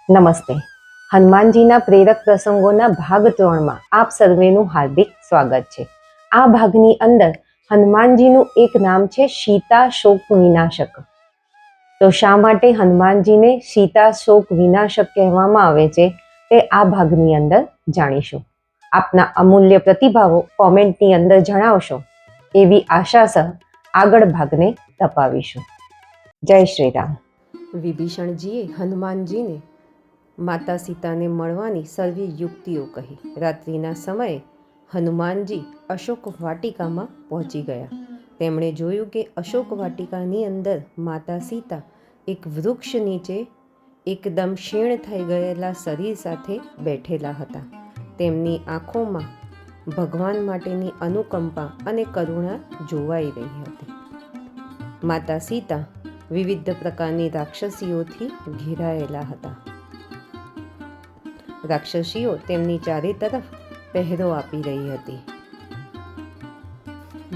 નમસ્તે. હનુમાનજીના પ્રેરક પ્રસંગોના ભાગ 3માં આપ સર્વેનું હાર્દિક સ્વાગત છે. આ ભાગની અંદર હનુમાનજીનું એક નામ છે સીતા શોક વિનાશક. તો શા માટે હનુમાનજીને સીતા શોક વિનાશક કહેવામાં આવે છે તે આ ભાગની અંદર જાણીશું. આપના અમૂલ્ય પ્રતિભાવો કોમેન્ટની અંદર જણાવશો એવી આશા સહ આગળ ભાગને તપાવીશું. જય શ્રી રામ. વિભીષણજીએ હનુમાનજીને માતા સીતાને મળવાની સર્વે યુક્તિઓ કહી. રાત્રિના સમયે હનુમાનજી અશોક વાટિકામાં પહોંચી ગયા. તેમણે જોયું કે અશોક વાટિકાની અંદર માતા સીતા એક વૃક્ષ નીચે એકદમ ક્ષીણ થઈ ગયેલા શરીર સાથે બેઠેલા હતા. તેમની આંખોમાં ભગવાન માટેની અનુકંપા અને કરુણા જોવાઈ રહી હતી. માતા સીતા વિવિધ પ્રકારની રાક્ષસીઓથી ઘેરાયેલા હતા. રાક્ષસીઓ તેમની ચારે તરફ પહેરો આપી રહી હતી.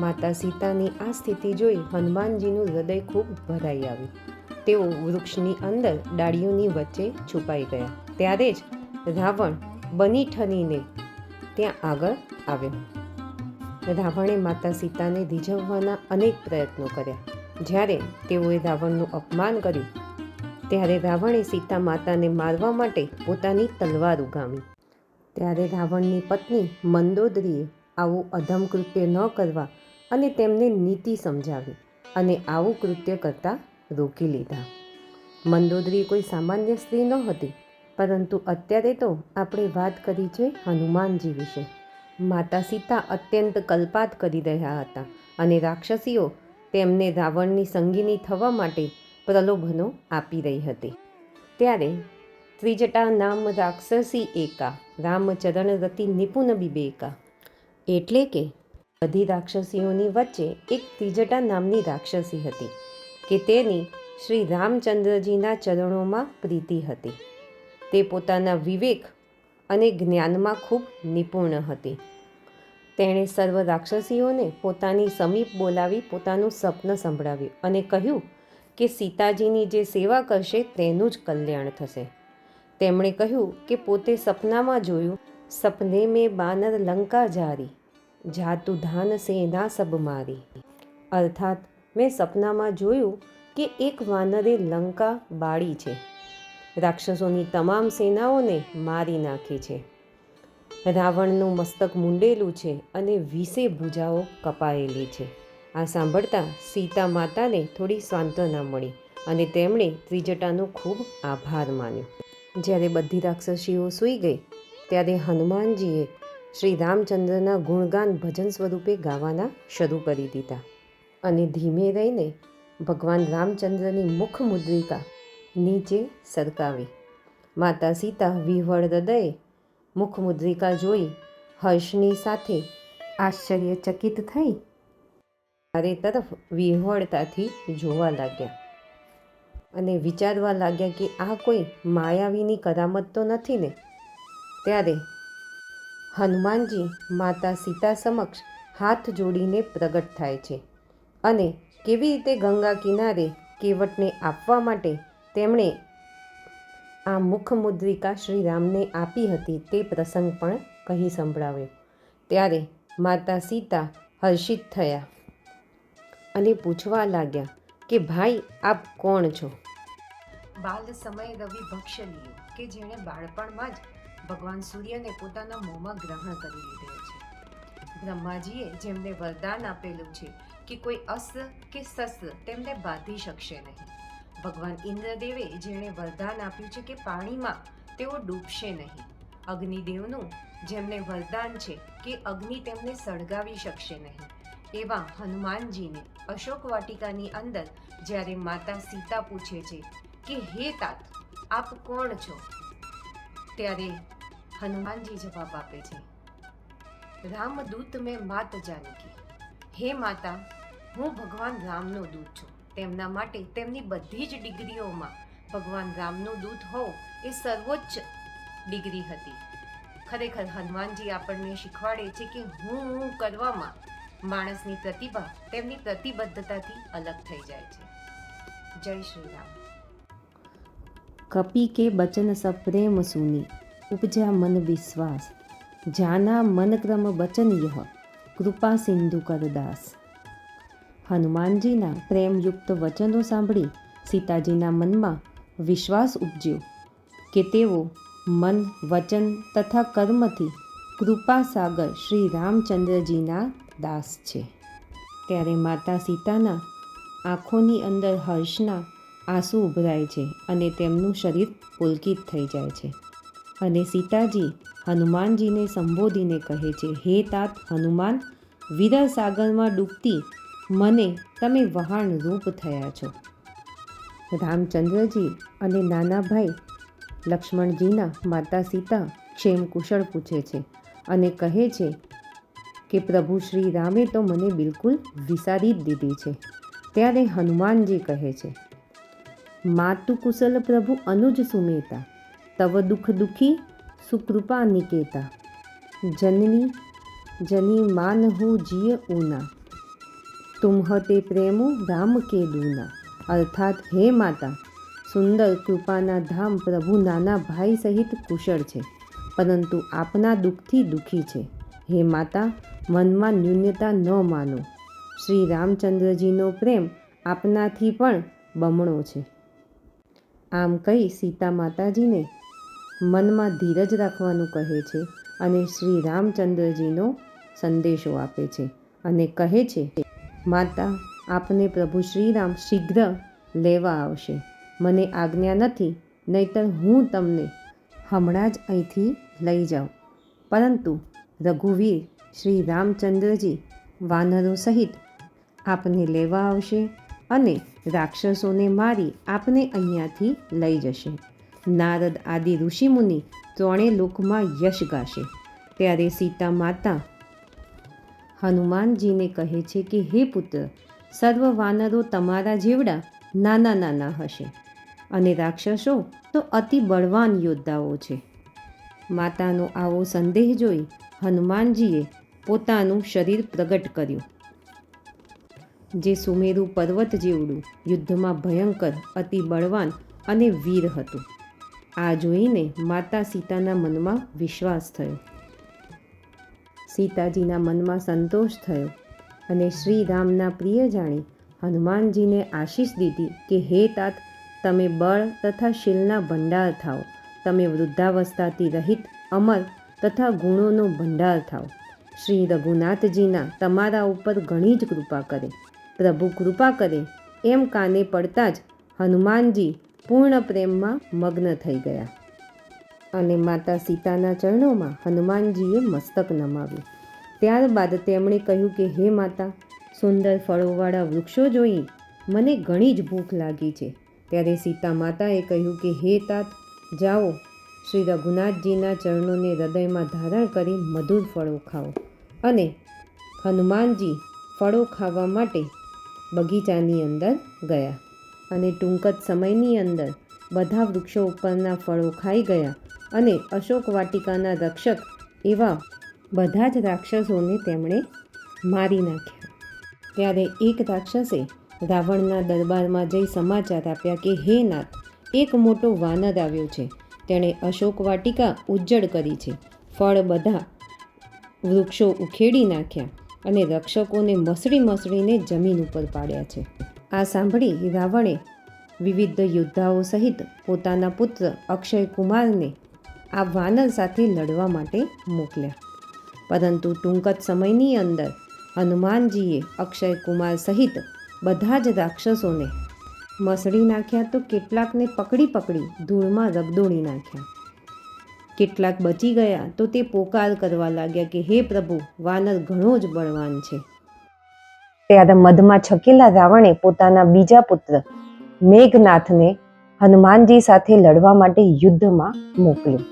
માતા સીતાની આ સ્થિતિ જોઈ હનુમાનજીનું હૃદય ખૂબ ભરાઈ આવ્યું. તેઓ વૃક્ષની અંદર ડાળીઓની વચ્ચે છુપાઈ ગયા. ત્યારે જ રાવણ બની ઠરીને ત્યાં આગળ આવ્યો. રાવણે માતા સીતાને રીઝવવાના અનેક પ્રયત્નો કર્યા. જ્યારે તેઓએ રાવણનું અપમાન કર્યું ત્યારે રાવણે સીતા માતાને મારવા માટે પોતાની તલવાર ઉગામી. ત્યારે રાવણની પત્ની મંદોદરીએ આવું અધમ કૃત્ય ન કરવા અને તેમને નીતિ સમજાવી અને આવું કૃત્ય કરતા રોકી લીધા. મંદોદરી કોઈ સામાન્ય સ્ત્રી ન હતી, પરંતુ અત્યારે તો આપણે વાત કરી છે હનુમાનજી વિશે. માતા સીતા અત્યંત કલ્પાત કરી રહ્યા હતા અને રાક્ષસીઓ તેમને રાવણની સંગીની થવા માટે પ્રલોભનો આપી રહી હતી. ત્યારે ત્રિજટા નામ રાક્ષસી એકા, રામચરણ રતિ નિપુણ વિવેકા, એટલે કે બધી રાક્ષસીઓની વચ્ચે એક ત્રિજટા નામની રાક્ષસી હતી કે તેની શ્રી રામચંદ્રજીના ચરણોમાં પ્રીતિ હતી. તે પોતાના વિવેક અને જ્ઞાનમાં ખૂબ નિપુણ હતી. તેણે સર્વ રાક્ષસીઓને પોતાની સમીપ બોલાવી પોતાનું સ્વપ્ન સંભળાવ્યું અને કહ્યું કે સીતાજીની જે સેવા કરશે તેનું જ કલ્યાણ થશે. તેમણે કહ્યું કે પોતે સપનામાં જોયું, સપને મેં બાનર લંકા જારી, જાતુ ધાન સેના સબ મારી. અર્થાત મેં સપનામાં જોયું કે એક વાનરે લંકા બાળી છે, રાક્ષસોની તમામ સેનાઓને મારી નાખી છે. રાવણનું મસ્તક મૂંડેલું છે અને 20 ભુજાઓ કપાયેલી છે. આ સાંભળતા સીતા માતાને થોડી સાંત્વના મળી અને તેમણે ત્રિજટાનો ખૂબ આભાર માન્યો. જ્યારે બધી રાક્ષસીઓ સૂઈ ગઈ ત્યારે હનુમાનજીએ શ્રી રામચંદ્રના ગુણગાન ભજન સ્વરૂપે ગાવાના શરૂ કરી દીધા અને ધીમે રહીને ભગવાન રામચંદ્રની મુખ મુદ્રિકા નીચે સરકાવી. માતા સીતા વિહ્વળ હૃદયે મુખ મુદ્રિકા જોઈ હર્ષની સાથે આશ્ચર્યચકિત થઈ ચારે તરફ વિહ્વળતાથી જોવા લાગ્યા અને વિચારવા લાગ્યા કે આ કોઈ માયાવીની કરામત તો નથી ને. ત્યારે હનુમાનજી માતા સીતા સમક્ષ હાથ જોડીને પ્રગટ થાય છે અને કેવી રીતે ગંગા કિનારે કેવટને આપવા માટે તેમણે આ મુખ મુદ્રિકા શ્રી રામને આપી હતી તે પ્રસંગ પણ કહી સંભળાવ્યો. ત્યારે માતા સીતા હર્ષિત થયા અને પૂછવા લાગ્યા કે ભાઈ આપ કોણ છો? બાલ સમય રવિ ભક્ષલીયો, કે જેણે બાળપણમાં જ ભગવાન સૂર્યને પોતાના મોંમાં ગ્રહણ કરી લીધેલ છે. બ્રહ્માજીએ જેમને વરદાન આપેલું છે કે કોઈ અસ્ત્ર કે શસ્ત્ર તેમને બાંધી શકશે નહીં. ભગવાન ઇન્દ્રદેવે જેણે વરદાન આપ્યું છે કે પાણીમાં તેઓ ડૂબશે નહીં. અગ્નિદેવનું જેમને વરદાન છે કે અગ્નિ તેમને સળગાવી શકશે નહીં. એવા હનુમાનજીને અશોક વાટિકાની અંદર જ્યારે માતા સીતા પૂછે છે કે હે તાત આપ કોણ છો, ત્યારે હનુમાનજી જવાબ આપે છે, રામદૂત મેં માત જાનકી. હે માતા, હું ભગવાન રામનો દૂત છું. તેમના માટે તેમની બધી જ ડિગ્રીઓમાં ભગવાન રામનો દૂત હોવું એ સર્વોચ્ચ ડિગ્રી હતી. ખરેખર હનુમાનજી આપણને શીખવાડે છે કે હું કરવામાં માણસની પ્રતિભા તેમની પ્રતિબદ્ધતાથી અલગ થઈ જાય છે. જય શ્રી રામ. कपि के बचन सब प्रेम सुनी उपजा मन विश्वास जाना मन क्रम बचन यह કૃપા સિંધુ કરદાસ. હનુમાનજીના પ્રેમયુક્ત વચનો સાંભળી સીતાજીના મનમાં વિશ્વાસ ઉપજ્યો કે તેઓ મન, વચન તથા કર્મથી કૃપા સાગર શ્રી રામચંદ્રજીના દાસ છે. ત્યારે માતા સીતાના આંખોની અંદર હર્ષના આંસુ ઉભરાય છે અને તેમનું શરીર પુલકિત થઈ જાય છે. અને સીતાજી હનુમાનજીને સંબોધીને કહે છે, હે તાત હનુમાન, વિરહ સાગરમાં ડૂબતી મને તમે વહાણ રૂપ થયા છો. રામચંદ્રજી અને નાના ભાઈ લક્ષ્મણજીના માતા સીતા ક્ષેમ કુશળ પૂછે છે અને કહે છે કે પ્રભુ શ્રી રામે તો મને બિલકુલ વિસારી જ દીધી છે. ત્યારે હનુમાનજી કહે છે, માતુ કુશલ પ્રભુ અનુજ સુમેતા તવ દુઃખ દુઃખી સુકૃપા નિકેતા જનની જની માનહુ જીય ऊना તુમ્હતે પ્રેમો રામ કે દૂના. અર્થાત હે માતા, સુંદર કૃપાના ધામ પ્રભુ નાના ભાઈ સહિત કુશળ છે, પરંતુ આપના દુઃખથી દુઃખી છે. હે માતા, મનમાં ન્યૂનતા ન માનો. શ્રી રામચંદ્રજીનો પ્રેમ આપનાથી પણ બમણો છે. આમ કહી સીતા માતાજીને મનમાં ધીરજ રાખવાનું કહે છે અને શ્રી રામચંદ્રજીનો સંદેશો આપે છે અને કહે છે, માતા, આપને પ્રભુ શ્રીરામ શીઘ્ર લેવા આવશે. મને આજ્ઞા નથી, નહીતર હું તમને હમણાં જ અહીંથી લઈ જાઉં. પરંતુ રઘુવીર શ્રી રામચંદ્રજી વાનરો સહિત આપને લેવા આવશે અને રાક્ષસોને મારી આપને અહીંયાથી લઈ જશે. નારદ આદિ ઋષિમુનિ ત્રણેય લોકમાં યશ ગાશે. ત્યારે સીતા માતા હનુમાનજીને કહે છે કે હે પુત્ર, સર્વ વાનરો તમારા જેવડા નાના નાના હશે અને રાક્ષસો તો અતિ બળવાન યોદ્ધાઓ છે. માતાનો આવો સંદેહ જોઈ હનુમાનજીએ પોતાનું શરીર પ્રગટ કર્યું, જે સુમેરુ પર્વત જેવડું યુદ્ધમાં ભયંકર, અતિ બળવાન અને વીર હતું. આ જોઈને માતા સીતાના મનમાં વિશ્વાસ થયો, સીતાજીના મનમાં સંતોષ થયો અને શ્રી રામના પ્રિય જાણી હનુમાનજીને આશીષ દીધી કે હે તાત, તમે બળ તથા શીલના ભંડાર થાઓ. તમે વૃદ્ધાવસ્થાથી રહિત, અમર તથા ગુણોનો ભંડાર થાઓ. શ્રી રઘુનાથજીના તમારા ઉપર ઘણી જ કૃપા કરે. પ્રભુ કૃપા કરે એમ કાને પડતા જ હનુમાનજી પૂર્ણ પ્રેમમાં મગ્ન થઈ ગયા અને માતા સીતાના ચરણોમાં હનુમાનજીએ મસ્તક નમાવ્યું. ત્યારબાદ તેમણે કહ્યું કે હે માતા, સુંદર ફળોવાળા વૃક્ષો જોઈ મને ઘણી જ ભૂખ લાગી છે. ત્યારે સીતા માતાએ કહ્યું કે હે તાત, જાઓ, શ્રી રઘુનાથજીના ચરણોને હૃદયમાં ધારણ કરી મધુર ફળો ખાઓ. અને હનુમાનજી ફળો ખાવા માટે બગીચાની અંદર ગયા અને ટૂંક જ સમયની અંદર બધા વૃક્ષો ઉપરના ફળો ખાઈ ગયા અને અશોક વાટિકાના રક્ષક એવા બધા જ રાક્ષસોને તેમણે મારી નાખ્યા. ત્યારે એક રાક્ષસે રાવણના દરબારમાં જઈ સમાચાર આપ્યા કે હે નાથ, એક મોટો વાનર આવ્યો છે. તેણે અશોક વાટિકા ઉજ્જડ કરી છે, ફળ બધા વૃક્ષો ઉખેડી નાખ્યા અને રક્ષકોને મસળી મસળીને જમીન ઉપર પાડ્યા છે. આ સાંભળી રાવણે વિવિધ યોદ્ધાઓ સહિત પોતાના પુત્ર અક્ષય કુમારને આ વાનર સાથે લડવા માટે મોકલ્યા. પરંતુ ટૂંક જ સમયની અંદર હનુમાનજીએ અક્ષય કુમાર સહિત બધા જ રાક્ષસોને મસળી નાખ્યા, તો કેટલાકને પકડી પકડી ધૂળમાં રગદોળી નાખ્યા. કેટલાક બચી ગયા તો તે પોકાર કરવા લાગ્યા કે હે પ્રભુ, વાનર ઘણો જ બળવાન છે. ત્યારે મદમાં છકેલા રાવણે પોતાના બીજા પુત્ર મેઘનાથને હનુમાનજી સાથે લડવા માટે યુદ્ધમાં મોકલ્યો.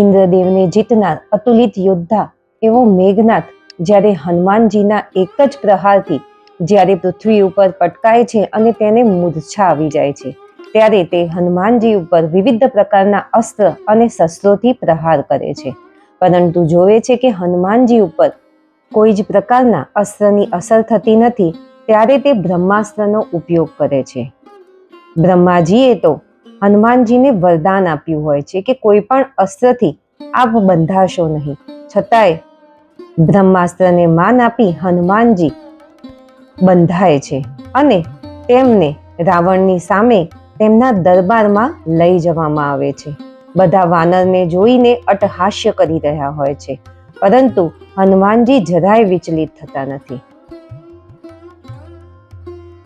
ઇન્દ્રદેવને જીતનાર અતુલિત યોદ્ધા એવો મેઘનાથ જ્યારે હનુમાનજીના એક જ પ્રહારથી જ્યારે પૃથ્વી ઉપર પટકાય છે અને તેને મૂર્છા આવી જાય છે, ત્યારે તે હનુમાનજી ઉપર વિવિધ પ્રકારના અસ્ત્ર અને શસ્ત્રોથી પ્રહાર કરે છે. પરંતુ જોવે છે કે હનુમાનજી ઉપર કોઈ જ પ્રકારના અસ્ત્રની અસર થતી નથી. ત્યારે તે બ્રહ્માસ્ત્રનો ઉપયોગ કરે છે. બ્રહ્માજીએ તો હનુમાનજીને વરદાન આપ્યું હોય છે કે કોઈ પણ અસ્ત્રથી આપ બંધાશો નહીં. છતાંય બ્રહ્માસ્ત્રને માન આપી હનુમાનજી બંધાય છે અને તેમને રાવણની સામે તેમના દરબારમાં લઈ જવામાં આવે છે. બધા વાનરને જોઈને અટ્ટહાસ્ય કરી રહ્યા હોય છે, પરંતુ હનુમાનજી જરાય વિચલિત થતા નથી.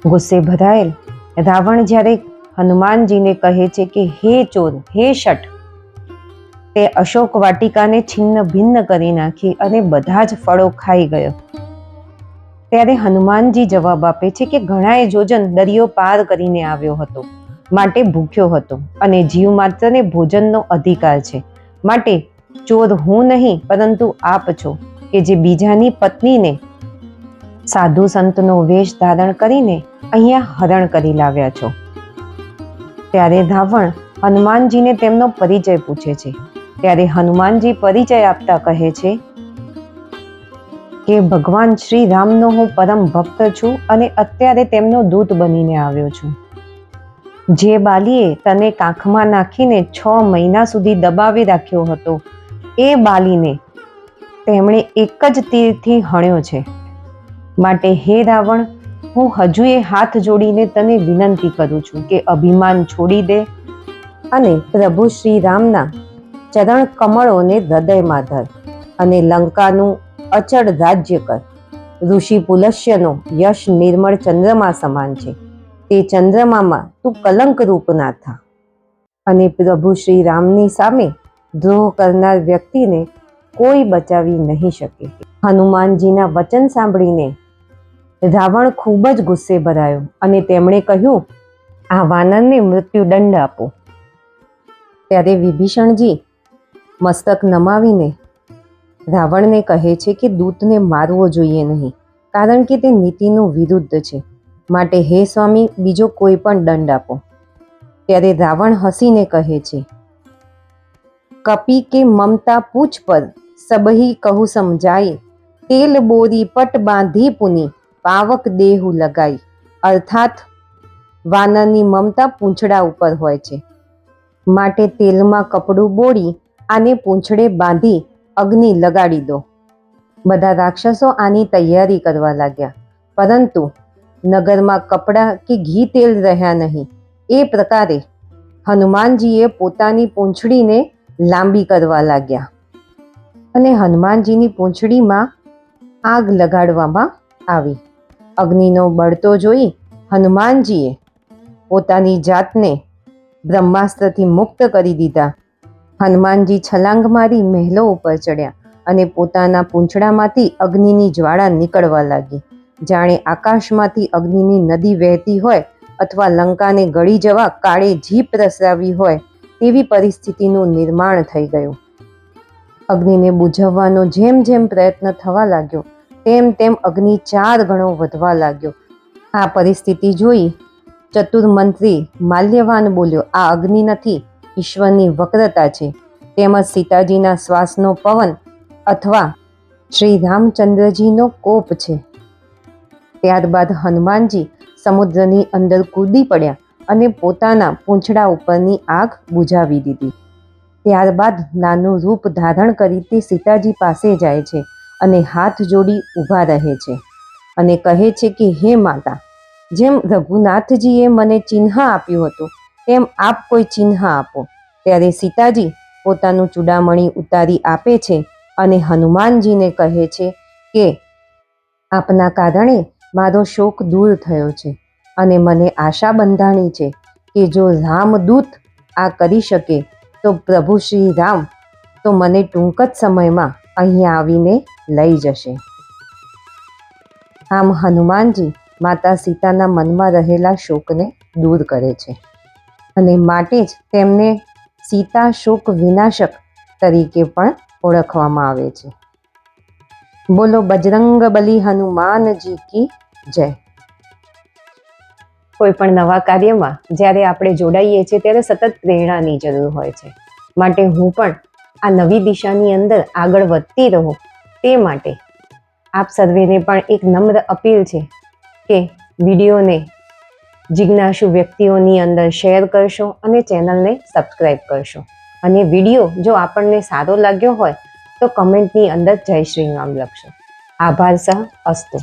ગુસ્સે ભરાયેલ રાવણ જ્યારે હનુમાનજીને કહે છે કે હે ચોર, હે શઠ, તે અશોક વાટિકાને છિન્ન ભિન્ન કરી નાખી અને બધા જ ફળો ખાઈ ગયો. ત્યારે હનુમાનજી જવાબ આપે છે કે ઘણાએ જોજન દરિયો પાર કરીને આવ્યો હતો, માટે ભૂખ્યો હતો અને જીવ માત્રને ભોજનનો અધિકાર છે. માટે ચોર હું નહીં પરંતુ આપ છો કે જે બીજાની પત્નીને સાધુ સંતનો વેશ ધારણ કરીને અહીંયા હરણ કરી લાવ્યા છો. ત્યારે રાવણ હનુમાનજીને તેમનો પરિચય પૂછે છે. ત્યારે હનુમાનજી પરિચય આપતા કહે છે કે ભગવાન શ્રી રામનો હું પરમ ભક્ત છું અને અત્યારે તેમનો દૂત બનીને આવ્યો છું. જે બાલીએ તને કાંખમાં નાખીને 6 મહિના સુધી દબાવી રાખ્યો હતો, એ બાલીને તેમણે એક જ તીરથી હણ્યો છે. માટે હે રાવણ, હું હજુએ હાથ જોડીને તને વિનંતી કરું છું કે અભિમાન છોડી દે અને પ્રભુ શ્રી રામના ચરણ કમળોને હૃદયમાં ધર અને લંકાનું અચળ રાજ્ય કર. ઋષિ પુલસ્યનો યશ નિર્મળ ચંદ્રમા સમાન છે. તે ચંદ્રમામાં તું કલંકરૂપ ના થા અને પ્રભુ શ્રી રામની સામે દ્રોહ કરનાર વ્યક્તિને કોઈ બચાવી નહીં શકે. હનુમાનજીના વચન સાંભળીને રાવણ ખૂબ જ ગુસ્સે ભરાયો અને તેમણે કહ્યું, આ વાનરને મૃત્યુદંડ આપો. ત્યારે વિભીષણજી મસ્તક નમાવીને રાવણને કહે છે કે દૂતને મારવો જોઈએ નહીં, કારણ કે તે નીતિનું વિરુદ્ધ છે. માટે હે સ્વામી, બીજો કોઈ પણ દંડ આપો. ત્યારે રાવણ હસીને કહે છે, કપી કે મમતા પૂછ પર સબહી કહું સમજાય, તેલ બોરી પટ બાંધી પુની પાવક દેહુ લગાઈ. અર્થાત વાનરની મમતા પૂંછડા ઉપર હોય છે, માટે તેલમાં કપડું બોળી આને પૂંછડે બાંધી અગ્નિ લગાડી દો. બધા રાક્ષસો આની તૈયારી કરવા લાગ્યા, પરંતુ નગરમાં કપડાં કે ઘી તેલ રહ્યા નહીં. એ પ્રકારે હનુમાનજીએ પોતાની પૂંછડીને લાંબી કરવા લાગ્યા અને હનુમાનજીની પૂંછડીમાં આગ લગાડવામાં આવી. અગ્નિનો બળતો જોઈ હનુમાનજીએ પોતાની જાતને બ્રહ્માસ્ત્રથી મુક્ત કરી દીધા. હનુમાનજી છલાંગ મારી મહેલો ઉપર ચડ્યા અને પોતાના પૂંછડામાંથી અગ્નિની જ્વાળા નીકળવા લાગી. જાણે આકાશમાંથી અગ્નિની નદી વહેતી હોય અથવા લંકાને ગળી જવા કાળે જીભ પ્રસરાવી હોય તેવી પરિસ્થિતિનું નિર્માણ થઈ ગયું. અગ્નિને બુઝાવવાનો જેમ જેમ પ્રયત્ન થવા લાગ્યો તેમ તેમ અગ્નિ 4 ગણો વધવા લાગ્યો. આ પરિસ્થિતિ જોઈ ચતુર મંત્રી માલ્યવાન બોલ્યો, આ અગ્નિ નથી, ઈશ્વરની વક્રતા છે, તેમજ સીતાજીના શ્વાસનો પવન અથવા શ્રી રામચંદ્રજીનો કોપ છે. ત્યારબાદ હનુમાનજી સમુદ્રની અંદર કૂદી પડ્યા અને પોતાના પૂંછડા ઉપરની આગ બુઝાવી દીધી. ત્યારબાદ નાનું રૂપ ધારણ કરી તે સીતાજી પાસે જાય છે અને હાથ જોડી ઊભા રહે છે અને કહે છે કે હે માતા, જેમ રઘુનાથજીએ મને ચિહ્ન આપ્યું હતું તેમ આપ કોઈ ચિહ્ન આપો. ત્યારે સીતાજી પોતાનું ચૂડામણી ઉતારી આપે છે અને હનુમાનજીને કહે છે કે આપના કારણે મારો શોક દૂર થયો છે અને મને આશા બંધાણી છે કે જો રામદૂત આ કરી શકે તો પ્રભુ શ્રી રામ તો મને ટૂંક જ સમયમાં અહીંયા આવીને લઈ જશે. આમ હનુમાનજી માતા સીતાના મનમાં રહેલા શોકને દૂર કરે છે અને માટે જ તેમને સીતા શોક વિનાશક તરીકે પણ ઓળખવામાં આવે છે. બોલો બજરંગ બલી હનુમાનજી કી જય. કોઈ પણ નવા કાર્યમાં જ્યારે આપણે જોડાઈએ છીએ ત્યારે સતત પ્રેરણાની જરૂર હોય છે. માટે હું પણ આ નવી દિશાની અંદર આગળ વધતી રહું તે માટે આપ સર્વેને પણ એક નમ્ર અપીલ છે કે વિડીયોને જિજ્ઞાસુ વ્યક્તિઓની અંદર શેર કરશો અને ચેનલને સબસ્ક્રાઈબ કરશો. અને વિડીયો જો આપણને સારો લાગ્યો હોય તો કમેન્ટની અંદર જય શ્રી રામ લખશો. આભાર સહ અસ્તુ.